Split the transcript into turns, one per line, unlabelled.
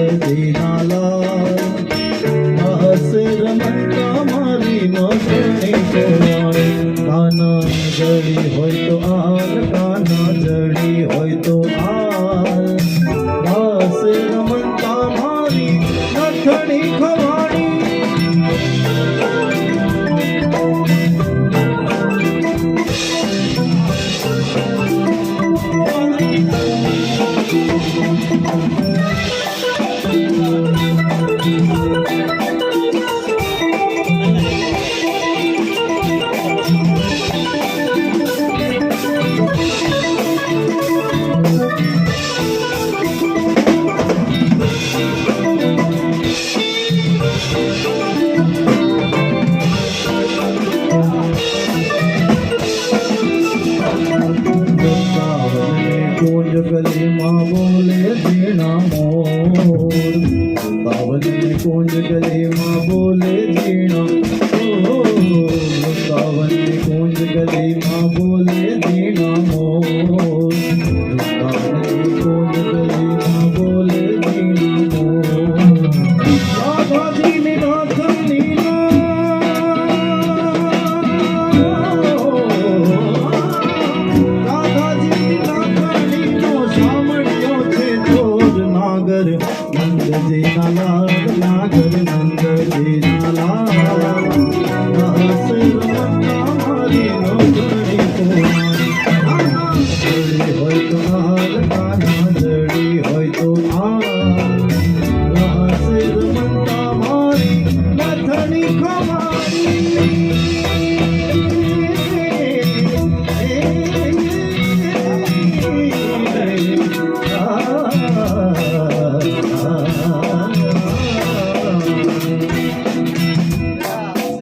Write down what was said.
નંદજીના લાલ હાસ રમતા મારી નોંધણી કોવાળે કાના જડી હોય તો આલ કાના જડી હોય તો આલ હાસ રમતા મારી નોંધણી ખવાડી ગલીમાં બોલે ઝીણા મોર સાવલી કુંજ ગલીમાં બોલે ઝીણા સાવલી કુંજ ગલીમાં બોલે ઝીણા મોર સાવલી કુંજ ગલીમાં બોલે ઝીણા મોર રાધાજીની નાથની નંદજીના લાલ નાગર નંદજીના લાલ હાસ રમતા મારી નોંધણી કોવાળી જડી હોય તો હાલ કાના જડી હોય તો હાલ હાસ રમતા મારી નથણી ખવાડી